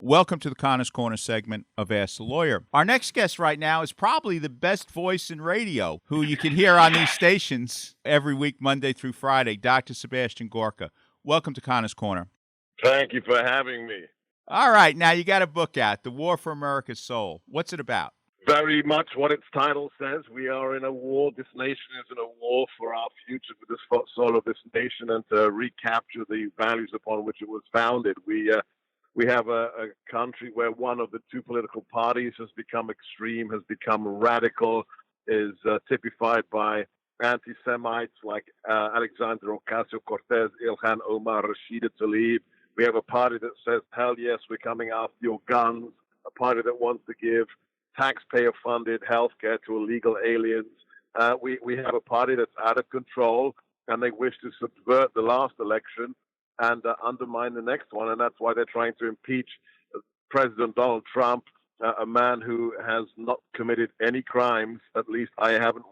Welcome to the Connor's Corner segment of Ask the Lawyer. Our next guest right now is probably the best voice in radio, who you can hear on these stations every week, Monday through Friday, Dr. Sebastian Gorka. Welcome to Connor's Corner. Thank you for having me. All right, now you got a book out, The War for America's Soul. What's it about? Very much what its title says. We are in a war. This nation is in a war for our future, for the soul of this nation, and to recapture the values upon which it was founded. We have a country where one of the two political parties has become extreme, has become radical, is typified by anti-Semites like Alexander Ocasio-Cortez, Ilhan Omar, Rashida Tlaib. We have a party that says, hell yes, we're coming after your guns, a party that wants to give taxpayer-funded health care to illegal aliens. We have a party that's out of control, and they wish to subvert the last election and undermine the next one, and that's why they're trying to impeach President Donald Trump, a man who has not committed any crimes. At least I haven't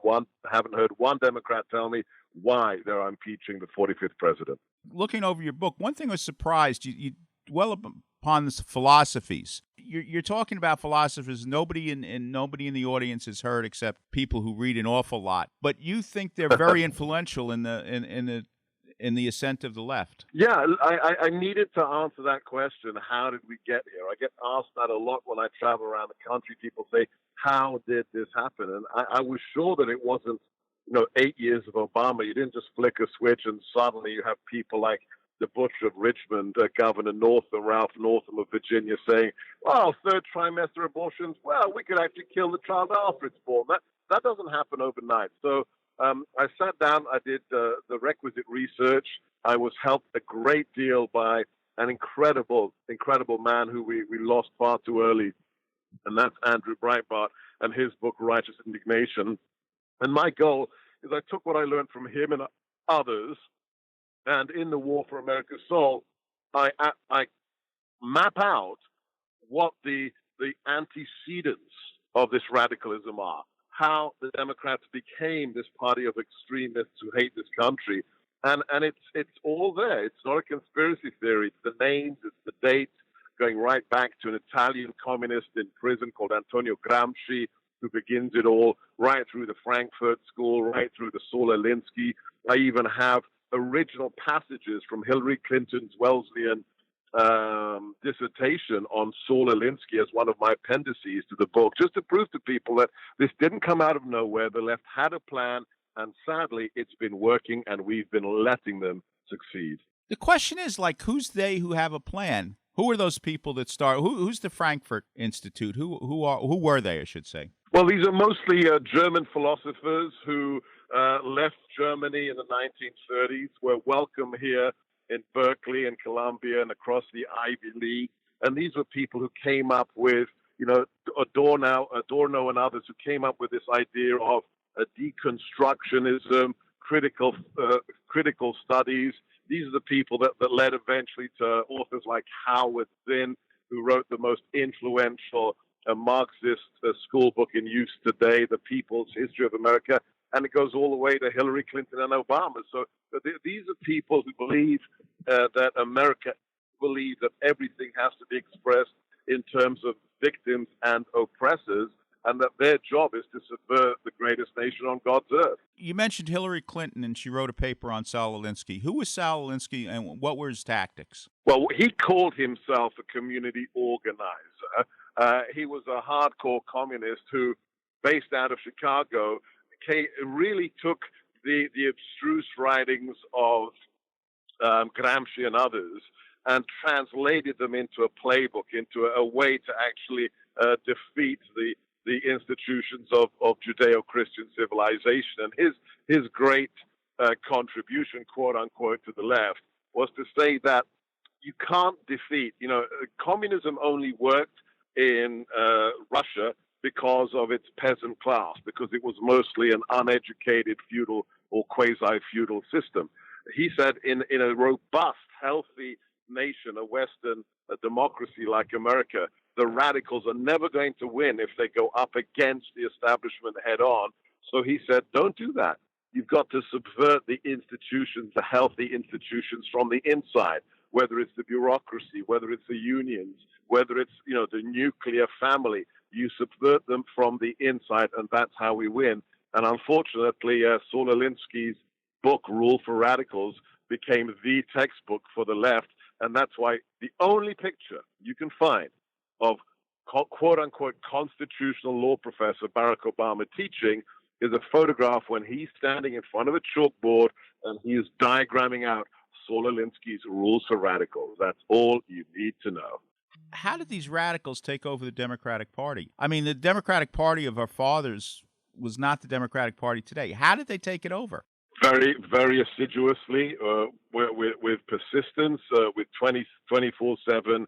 heard one Democrat tell me why they're impeaching the 45th president. Looking over your book, one thing I was surprised, you dwell upon the philosophies. You're talking about philosophers nobody in the audience has heard except people who read an awful lot, but you think they're very influential in the ascent of the left. Yeah, I needed to answer that question. How did we get here? I get asked that a lot when I travel around the country. People say, how did this happen? And I was sure that it wasn't, 8 years of Obama. You didn't just flick a switch and suddenly you have people like the Butcher of Richmond, Governor Northam, Ralph Northam of Virginia saying, well, third trimester abortions, well, we could actually kill the child after it's born. That doesn't happen overnight. So I sat down, I did the requisite research. I was helped a great deal by an incredible man who we lost far too early, and that's Andrew Breitbart and his book, Righteous Indignation. And my goal is I took what I learned from him and others, and in the War for America's Soul, I map out what the antecedents of this radicalism are, how the Democrats became this party of extremists who hate this country. And it's all there. It's not a conspiracy theory. It's the names, it's the dates, going right back to an Italian communist in prison called Antonio Gramsci, who begins it all, right through the Frankfurt School, right through the Saul Alinsky. I even have original passages from Hillary Clinton's Wesleyan dissertation on Saul Alinsky as one of my appendices to the book, just to prove to people that this didn't come out of nowhere. The left had a plan, and sadly, it's been working, and we've been letting them succeed. The question is, who's they who have a plan? Who are those people that start? Who's the Frankfurt Institute? Who were they, I should say? Well, these are mostly German philosophers who left Germany in the 1930s, were welcome here in Berkeley and Columbia and across the Ivy League. And these were people who came up with, Adorno and others who came up with this idea of a deconstructionism, critical studies. These are the people that led eventually to authors like Howard Zinn, who wrote the most influential Marxist school book in use today, The People's History of America, and it goes all the way to Hillary Clinton and Obama. So these are people who believe that America believes that everything has to be expressed in terms of victims and oppressors, and that their job is to subvert the greatest nation on God's earth. You mentioned Hillary Clinton, and she wrote a paper on Saul Alinsky. Who was Saul Alinsky, and what were his tactics? Well, he called himself a community organizer. He was a hardcore communist who, based out of Chicago, really took the abstruse writings of Gramsci and others and translated them into a playbook, into a way to actually defeat the institutions of Judeo-Christian civilization. And his great contribution, quote unquote, to the left was to say that you can't defeat, communism only worked in Russia because of its peasant class, because it was mostly an uneducated feudal or quasi-feudal system. He said in a robust, healthy nation, a Western democracy like America, the radicals are never going to win if they go up against the establishment head on. So he said, don't do that. You've got to subvert the institutions, the healthy institutions from the inside. whether it's the bureaucracy, whether it's the unions, whether it's, the nuclear family. You subvert them from the inside, and that's how we win. And unfortunately, Saul Alinsky's book, Rule for Radicals, became the textbook for the left. And that's why the only picture you can find of quote-unquote constitutional law professor Barack Obama teaching is a photograph when he's standing in front of a chalkboard and he is diagramming out Saul Alinsky's Rules for Radicals. That's all you need to know. How did these radicals take over the Democratic Party? I mean, the Democratic Party of our fathers was not the Democratic Party today. How did they take it over? Very, very assiduously, with persistence, with 24/7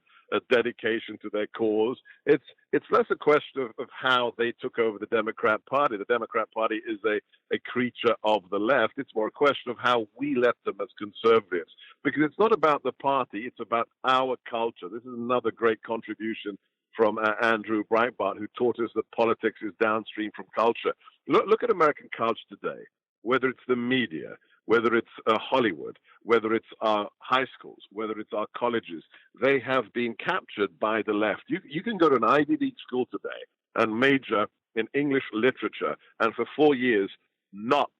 dedication to their cause. It's less a question of how they took over the Democrat Party. The Democrat Party is a creature of the left. It's more a question of how we let them as conservatives. Because it's not about the party, it's about our culture. This is another great contribution from Andrew Breitbart, who taught us that politics is downstream from culture. Look at American culture today. Whether it's the media, whether it's Hollywood, whether it's our high schools, whether it's our colleges, they have been captured by the left. You can go to an Ivy League school today and major in English literature and for 4 years not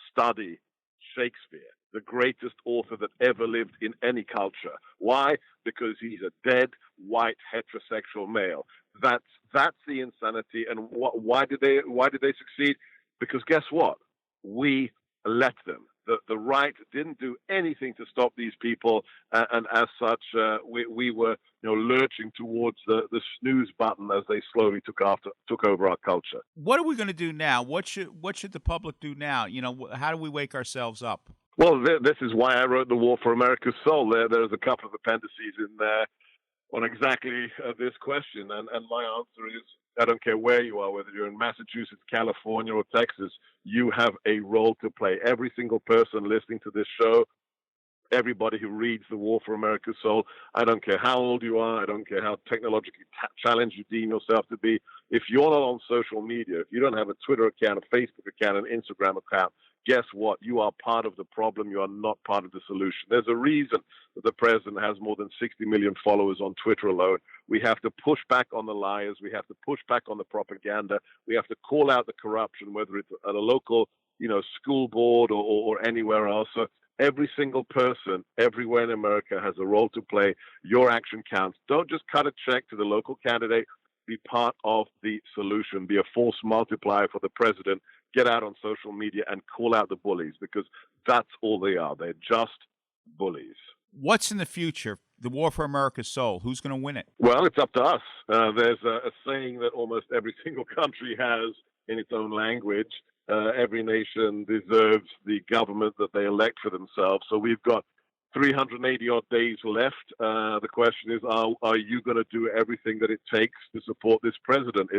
study Shakespeare, the greatest author that ever lived in any culture. Why? Because he's a dead, white, heterosexual male. That's the insanity. And why did they succeed? Because guess what? We let them. The right didn't do anything to stop these people, and as such, we were lurching towards the snooze button as they slowly took over our culture. What are we going to do now? What should the public do now? How do we wake ourselves up? Well, this is why I wrote The War for America's Soul. There's a couple of appendices in there on exactly this question, and my answer is, I don't care where you are, whether you're in Massachusetts, California, or Texas, you have a role to play. Every single person listening to this show, everybody who reads The War for America's Soul, I don't care how old you are, I don't care how technologically challenged you deem yourself to be. If you're not on social media, if you don't have a Twitter account, a Facebook account, an Instagram account, guess what? You are part of the problem. You are not part of the solution. There's a reason that the president has more than 60 million followers on Twitter alone. We have to push back on the liars. We have to push back on the propaganda. We have to call out the corruption, whether it's at a local, school board or anywhere else. So every single person everywhere in America has a role to play. Your action counts. Don't just cut a check to the local candidate. Be part of the solution. Be a force multiplier for the president. Get out on social media and call out the bullies, because that's all they are. They're just bullies. What's in the future? The War for America's Soul. Who's going to win it? Well, it's up to us. There's a saying that almost every single country has in its own language. Every nation deserves the government that they elect for themselves. So we've got 380 odd days left. The question is, are you going to do everything that it takes to support this president?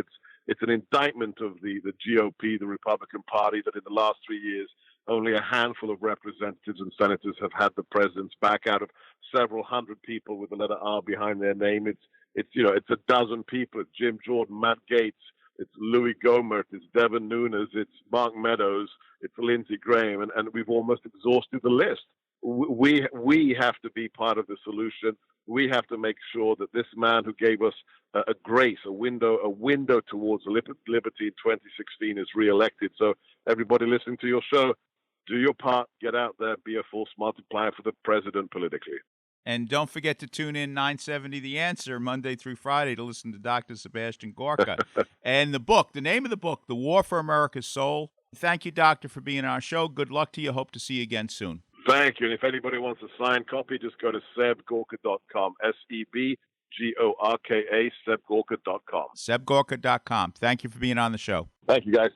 It's an indictment of the GOP, the Republican Party, that in the last 3 years, only a handful of representatives and senators have had the president's back out of several hundred people with the letter R behind their name. It's a dozen people. It's Jim Jordan, Matt Gaetz, it's Louis Gohmert, it's Devin Nunes, it's Mark Meadows, it's Lindsey Graham, and we've almost exhausted the list. We have to be part of the solution. We have to make sure that this man who gave us a grace, a window towards liberty in 2016 is reelected. So everybody listening to your show, do your part, get out there, be a force multiplier for the president politically. And don't forget to tune in 970 The Answer Monday through Friday to listen to Dr. Sebastian Gorka. And the name of the book, The War for America's Soul. Thank you, Doctor, for being on our show. Good luck to you. Hope to see you again soon. Thank you. And if anybody wants a signed copy, just go to sebgorka.com, SEBGORKA, sebgorka.com. sebgorka.com. Thank you for being on the show. Thank you, guys.